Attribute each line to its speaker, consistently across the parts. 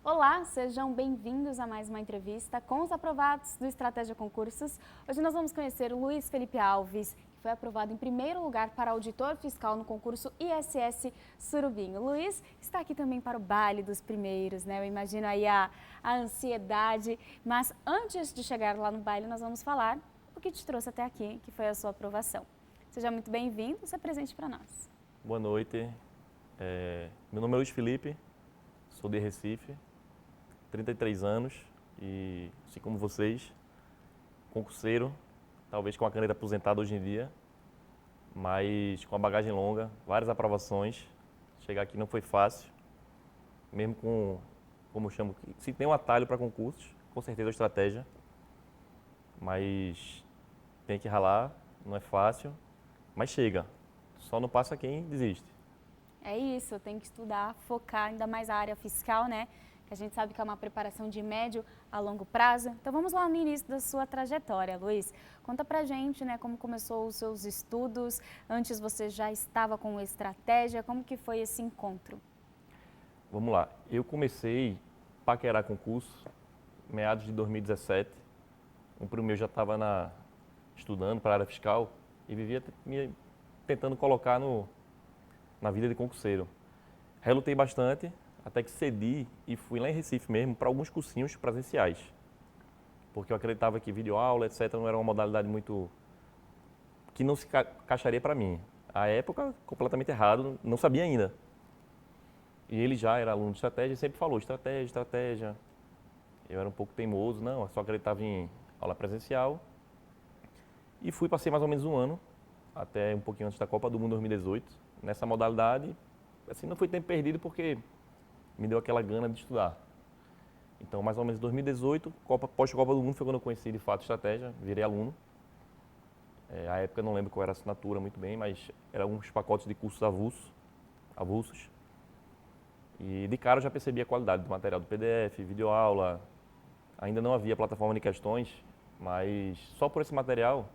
Speaker 1: Olá, sejam bem-vindos a mais uma entrevista com os aprovados do Estratégia Concursos. Hoje nós vamos conhecer o Luiz Felipe Alves, que foi aprovado em primeiro lugar para auditor fiscal no concurso ISS Surubim. O Luiz está aqui também para o baile dos primeiros, né? Eu imagino aí a ansiedade, mas antes de chegar lá no baile nós vamos falar o que te trouxe até aqui, que foi a sua aprovação. Seja muito bem-vindo, se apresente para nós.
Speaker 2: Boa noite, meu nome é Luiz Felipe, sou de Recife, 33 anos e, assim como vocês, concurseiro, talvez com a caneta aposentada hoje em dia, mas com a bagagem longa, várias aprovações. Chegar aqui não foi fácil, mesmo com, como eu chamo, se tem um atalho para concursos, com certeza é estratégia, mas tem que ralar, não é fácil, mas chega. Só não passa quem desiste.
Speaker 1: É isso, tem que estudar, focar ainda mais a área fiscal, né? Que a gente sabe que é uma preparação de médio a longo prazo. Então vamos lá no início da sua trajetória, Luiz. Conta pra gente, né, como começou os seus estudos. Antes você já estava com estratégia, como que foi esse encontro?
Speaker 2: Vamos lá, eu comecei a paquerar concurso meados de 2017. Um primo meu já estava estudando para a área fiscal e vivia me tentando colocar na vida de concurseiro. Relutei bastante, até que cedi e fui lá em Recife mesmo para alguns cursinhos presenciais. Porque eu acreditava que videoaula, etc., não era uma modalidade muito... que não se encaixaria para mim. À época, completamente errado, não sabia ainda. E ele já era aluno de estratégia e sempre falou estratégia, estratégia. Eu era um pouco teimoso, não, eu só acreditava em aula presencial. E passei mais ou menos um ano, até um pouquinho antes da Copa do Mundo 2018, nessa modalidade. Assim, não foi tempo perdido porque me deu aquela gana de estudar. Então, mais ou menos em 2018, pós-Copa do Mundo, foi quando eu conheci de fato estratégia, virei aluno. À época eu não lembro qual era a assinatura muito bem, mas eram uns pacotes de cursos avulsos. E de cara eu já percebi a qualidade do material do PDF, videoaula. Ainda não havia plataforma de questões, mas só por esse material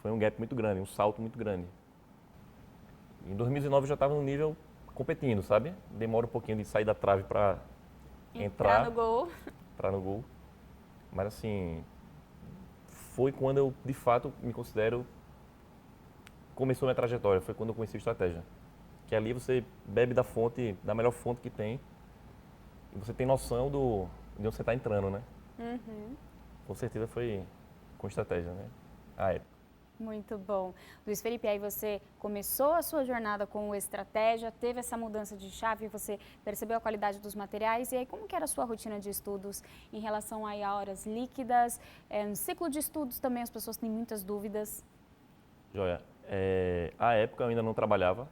Speaker 2: foi um gap muito grande, um salto muito grande. Em 2019 eu já estava no nível competindo, sabe? Demora um pouquinho de sair da trave para
Speaker 1: Entrar no gol.
Speaker 2: entrar no gol. Mas assim, foi quando eu de fato me considero começou minha trajetória, foi quando eu conheci a estratégia. Que ali você bebe da fonte, da melhor fonte que tem, e você tem noção de onde você está entrando, né?
Speaker 1: Uhum.
Speaker 2: Com certeza foi com estratégia, né? A época.
Speaker 1: Muito bom. Luiz Felipe, aí você começou a sua jornada com o estratégia, teve essa mudança de chave, você percebeu a qualidade dos materiais, e aí como que era a sua rotina de estudos em relação aí a horas líquidas, no ciclo de estudos também as pessoas têm muitas dúvidas.
Speaker 2: Joia. A época eu ainda não trabalhava.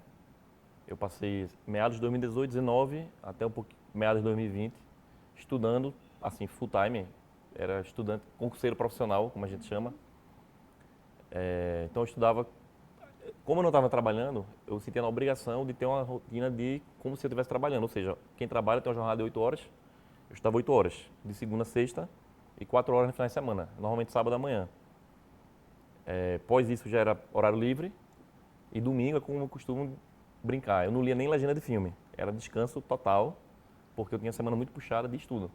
Speaker 2: Eu passei meados de 2018, 2019, até um pouco meados de 2020, estudando, assim, full time. Era estudante, concurseiro profissional, como a gente chama. Então eu estudava, como eu não estava trabalhando, eu sentia a obrigação de ter uma rotina de como se eu estivesse trabalhando. Ou seja, quem trabalha tem uma jornada de 8 horas, eu estudava 8 horas, de segunda a sexta, e 4 horas no final de semana, normalmente sábado à manhã. Após isso já era horário livre, e domingo é como eu costumo brincar. Eu não lia nem legenda de filme, era descanso total, porque eu tinha semana muito puxada de estudo.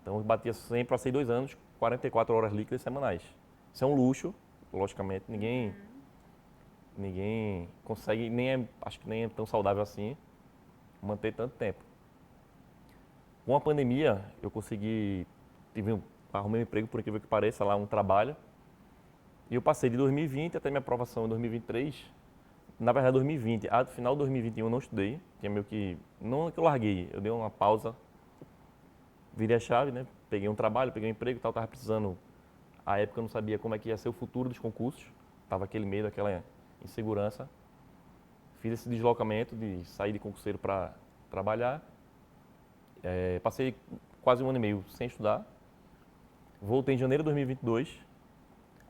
Speaker 2: Então eu batia sempre, passei 2 anos, 44 horas líquidas semanais. Isso é um luxo, logicamente, ninguém consegue, acho que nem é tão saudável assim, manter tanto tempo. Com a pandemia, eu consegui, arrumei um emprego, por incrível que pareça, lá um trabalho, e eu passei de 2020 até minha aprovação em 2023. Na verdade, 2020, no final de 2021 eu não estudei, tinha meio que, não é que eu larguei, eu dei uma pausa, virei a chave, né? Peguei um trabalho, peguei um emprego e tal, estava precisando. À época eu não sabia como é que ia ser o futuro dos concursos, tava aquele medo, aquela insegurança. Fiz esse deslocamento de sair de concurseiro para trabalhar. Passei quase um ano e meio sem estudar. Voltei em janeiro de 2022,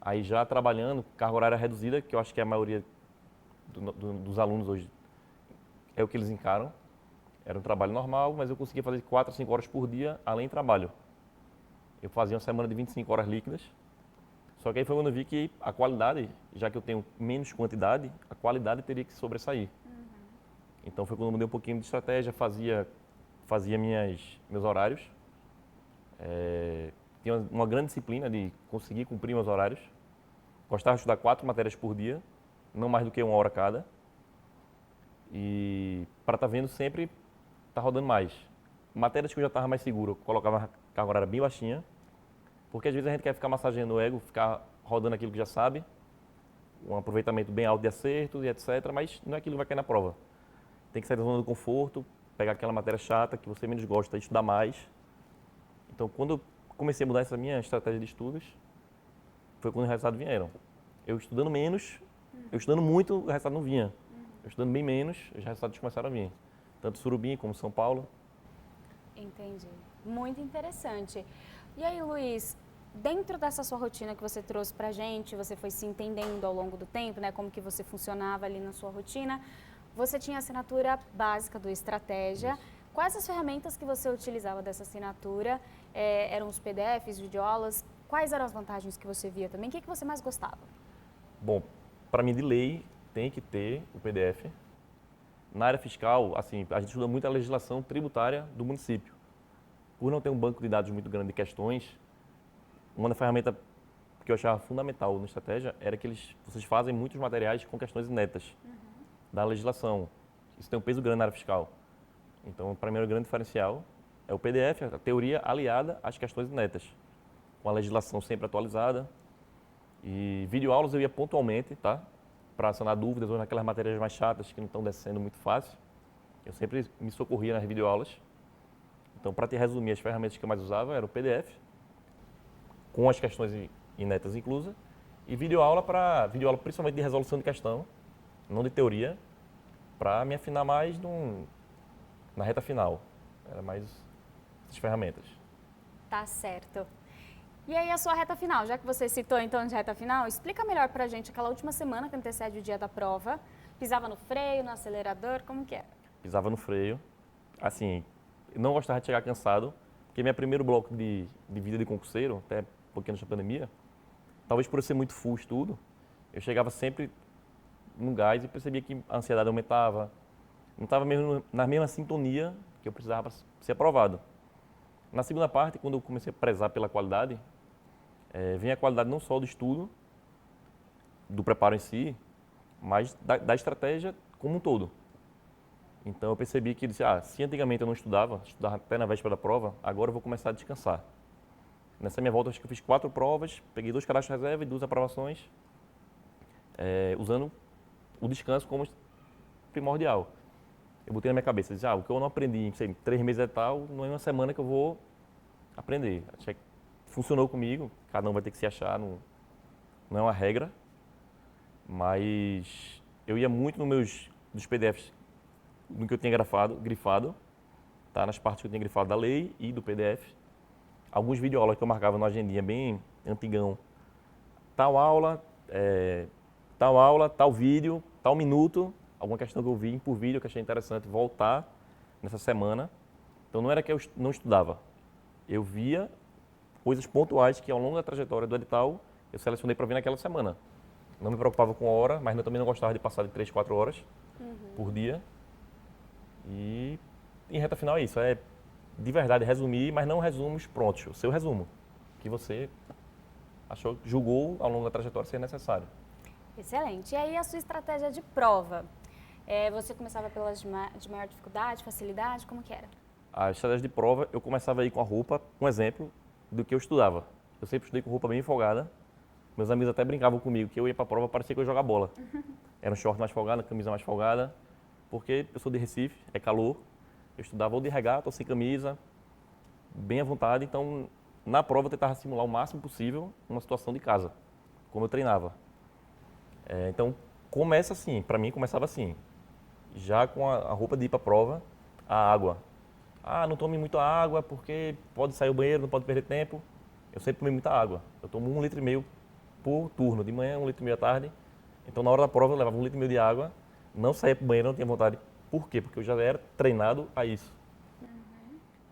Speaker 2: aí já trabalhando, carga horária reduzida, que eu acho que a maioria dos alunos hoje é o que eles encaram. Era um trabalho normal, mas eu conseguia fazer 4 a 5 horas por dia, além do trabalho. Eu fazia uma semana de 25 horas líquidas. Só que aí foi quando eu vi que a qualidade, já que eu tenho menos quantidade, a qualidade teria que sobressair. Então foi quando eu mudei um pouquinho de estratégia, fazia fazia meus horários. Tinha uma grande disciplina de conseguir cumprir meus horários. Gostava de estudar 4 matérias por dia, não mais do que 1 hora cada. E para estar vendo sempre, tá rodando mais. Matérias que eu já estava mais seguro, eu colocava a carga horária bem baixinha, porque às vezes a gente quer ficar massageando o ego, ficar rodando aquilo que já sabe, um aproveitamento bem alto de acertos e etc, mas não é aquilo que vai cair na prova. Tem que sair da zona do conforto, pegar aquela matéria chata que você menos gosta e estudar mais. Então, quando eu comecei a mudar essa minha estratégia de estudos, foi quando os resultados vieram. Eu estudando menos, eu estudando muito, o resultado não vinha. Eu estudando bem menos, os resultados começaram a vir. Tanto Surubim como São Paulo.
Speaker 1: Entendi. Muito interessante. E aí, Luiz, dentro dessa sua rotina que você trouxe pra gente, você foi se entendendo ao longo do tempo, né, como que você funcionava ali na sua rotina, você tinha a assinatura básica do Estratégia.
Speaker 2: Isso.
Speaker 1: Quais as ferramentas que você utilizava dessa assinatura? Eram os PDFs, videoaulas? Quais eram as vantagens que você via também? O que que você mais gostava?
Speaker 2: Bom, para mim de lei tem que ter o PDF. Na área fiscal, assim, a gente estuda muito a legislação tributária do município. Por não ter um banco de dados muito grande de questões, uma ferramenta que eu achava fundamental na estratégia era que vocês fazem muitos materiais com questões inéditas da legislação. Isso tem um peso grande na área fiscal. Então, para mim, o grande diferencial é o PDF, a teoria aliada às questões inéditas, com a legislação sempre atualizada. E videoaulas eu ia pontualmente, tá? Para sanar dúvidas ou naquelas matérias mais chatas que não estão descendo muito fácil. Eu sempre me socorria nas videoaulas. Então, para te resumir, as ferramentas que eu mais usava eram o PDF, com as questões inéditas inclusas, e videoaula principalmente de resolução de questão, não de teoria, para me afinar mais na reta final. Era mais essas ferramentas.
Speaker 1: Tá certo. E aí a sua reta final, já que você citou então de reta final, explica melhor pra gente aquela última semana que antecede o dia da prova. Pisava no freio, no acelerador, como que era?
Speaker 2: Pisava no freio. Assim, eu não gostava de chegar cansado, porque meu primeiro bloco de vida de concurseiro, até um pouquinho antes da pandemia, talvez por eu ser muito full estudo, eu chegava sempre no gás e percebia que a ansiedade aumentava. Não estava mesmo na mesma sintonia que eu precisava para ser aprovado. Na segunda parte, quando eu comecei a prezar pela qualidade, vem a qualidade não só do estudo, do preparo em si, mas da estratégia como um todo. Então eu percebi que, se antigamente eu não estudava até na véspera da prova, agora eu vou começar a descansar. Nessa minha volta, acho que eu fiz 4 provas, peguei 2 cadastros de reserva e 2 aprovações, usando o descanso como primordial. Eu botei na minha cabeça, o que eu não aprendi em 3 meses é tal, não é uma semana que eu vou aprender. Achei que funcionou comigo, cada um vai ter que se achar, não é uma regra, mas eu ia muito dos PDFs, no que eu tinha grifado, tá? Nas partes que eu tinha grifado da lei e do PDF. Alguns videoaulas que eu marcava na agendinha bem antigão. Tal aula, tal vídeo, tal minuto, alguma questão que eu vi por vídeo que achei interessante voltar nessa semana. Então não era que eu não estudava, eu via coisas pontuais que ao longo da trajetória do edital eu selecionei para ver naquela semana. Não me preocupava com hora, mas eu também não gostava de passar de 3, 4 horas por dia. E em reta final é isso, de verdade resumir, mas não resumos prontos, o seu resumo, que você julgou ao longo da trajetória ser necessário.
Speaker 1: Excelente. E aí a sua estratégia de prova? Você começava pelas de maior dificuldade, facilidade, como que era?
Speaker 2: A estratégia de prova, eu começava aí com a roupa, um exemplo do que eu estudava. Eu sempre estudei com roupa bem folgada. Meus amigos até brincavam comigo que eu ia para a prova, parecia que eu ia jogar bola. Era um short mais folgado, camisa mais folgada, porque eu sou de Recife, é calor. Eu estudava ou de regata ou sem camisa, bem à vontade. Então, na prova eu tentava simular o máximo possível uma situação de casa, como eu treinava. Então, começa assim, para mim começava assim, já com a roupa de ir para a prova, a água. Não tome muita água porque pode sair o banheiro, não pode perder tempo. Eu sempre tomei muita água. Eu tomo 1,5 litro por turno, de manhã 1,5 litro à tarde. Então na hora da prova eu levava 1,5 litro de água, não saía para o banheiro, não tinha vontade. Por quê? Porque eu já era treinado a isso.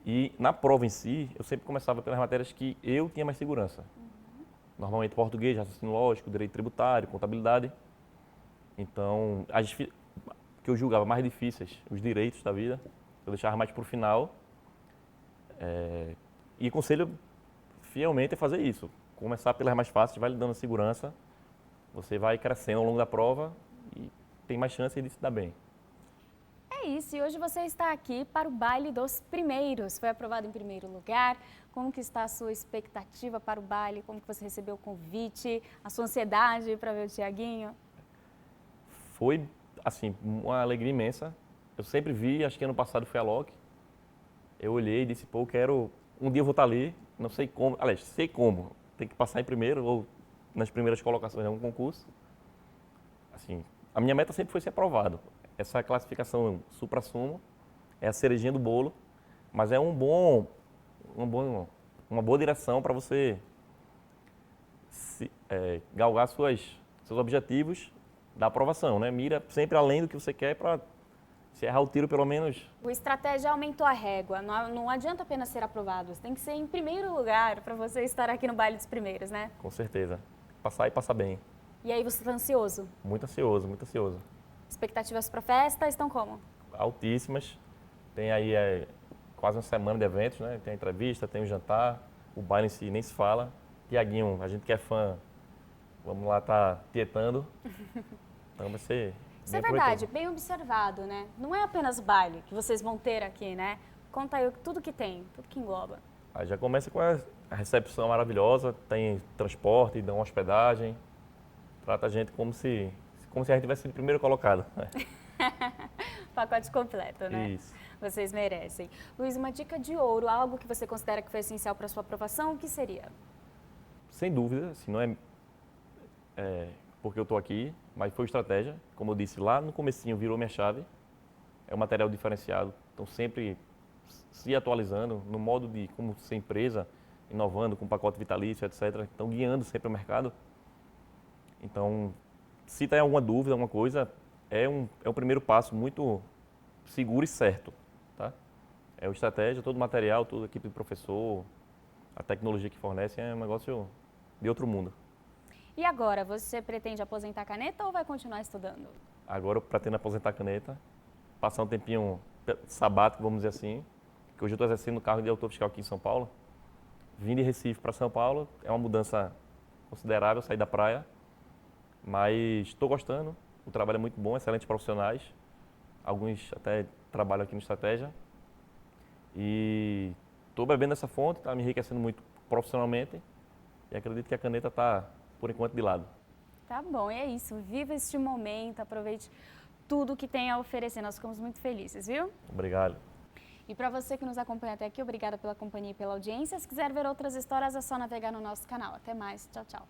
Speaker 2: E na prova em si, eu sempre começava pelas matérias que eu tinha mais segurança. Normalmente português, raciocínio lógico, direito tributário, contabilidade. Então, que eu julgava mais difíceis, os direitos da vida, eu deixava mais para o final E aconselho fielmente a fazer isso. Começar pelas mais fáceis, vai lhe dando segurança, você vai crescendo ao longo da prova e tem mais chance de se dar bem.
Speaker 1: É isso, e hoje você está aqui para o baile dos primeiros. Foi aprovado em primeiro lugar. Como que está a sua expectativa para o baile? Como que você recebeu o convite? A sua ansiedade para ver o Tiaguinho?
Speaker 2: Foi, assim, uma alegria imensa. Eu sempre vi, acho que ano passado foi a Loki. Eu olhei e disse, pô, um dia eu vou estar ali, não sei como, aliás, sei como. Tem que passar em primeiro ou nas primeiras colocações de algum concurso. Assim, a minha meta sempre foi ser aprovado. Essa classificação supra-sumo é a cerejinha do bolo, mas é uma boa direção para você galgar seus objetivos da aprovação, né? Mira sempre além do que você quer para se errar o tiro, pelo menos.
Speaker 1: O estratégia aumentou a régua. Não adianta apenas ser aprovado. Você tem que ser em primeiro lugar para você estar aqui no baile dos primeiros, né?
Speaker 2: Com certeza. Passar e passar bem.
Speaker 1: E aí você está ansioso?
Speaker 2: Muito ansioso, muito ansioso.
Speaker 1: Expectativas para a festa estão como?
Speaker 2: Altíssimas. Tem aí quase uma semana de eventos, né? Tem a entrevista, tem o jantar, o baile em si nem se fala. Tiaguinho, a gente que é fã, vamos lá tá tietando. Então vai ser
Speaker 1: Isso é
Speaker 2: bem
Speaker 1: verdade,
Speaker 2: proveitoso.
Speaker 1: bem observado, né? Não é apenas baile que vocês vão ter aqui, né? Conta aí tudo que tem, tudo que engloba.
Speaker 2: Aí já começa com a recepção maravilhosa, tem transporte, dão hospedagem, trata a gente como se a gente tivesse sido primeiro colocado.
Speaker 1: Pacote completo, né?
Speaker 2: Isso.
Speaker 1: Vocês merecem. Luiz, uma dica de ouro, algo que você considera que foi essencial para a sua aprovação, o que seria?
Speaker 2: Sem dúvida, assim, não é porque eu estou aqui, mas foi estratégia. Como eu disse, lá no comecinho virou minha chave. É um material diferenciado, então sempre se atualizando no modo de como ser empresa, inovando com pacote vitalício, etc. Então guiando sempre o mercado. Então, se tem alguma dúvida, alguma coisa, é um primeiro passo muito seguro e certo, tá? É o estratégia, todo o material, toda a equipe de professor, a tecnologia que fornece é um negócio de outro mundo.
Speaker 1: E agora, você pretende aposentar a caneta ou vai continuar estudando?
Speaker 2: Agora eu pretendo aposentar a caneta, passar um tempinho sabático, vamos dizer assim, que hoje eu estou exercendo o cargo de autor fiscal aqui em São Paulo. Vim de Recife para São Paulo, é uma mudança considerável, sair da praia, mas estou gostando, o trabalho é muito bom, excelentes profissionais, alguns até trabalham aqui no Estratégia, e estou bebendo essa fonte, está me enriquecendo muito profissionalmente, e acredito que a caneta está, por enquanto, de lado.
Speaker 1: Tá bom, e é isso. Viva este momento, aproveite tudo que tem a oferecer. Nós ficamos muito felizes, viu?
Speaker 2: Obrigado.
Speaker 1: E para você que nos acompanha até aqui, obrigada pela companhia e pela audiência. Se quiser ver outras histórias, é só navegar no nosso canal. Até mais. Tchau, tchau.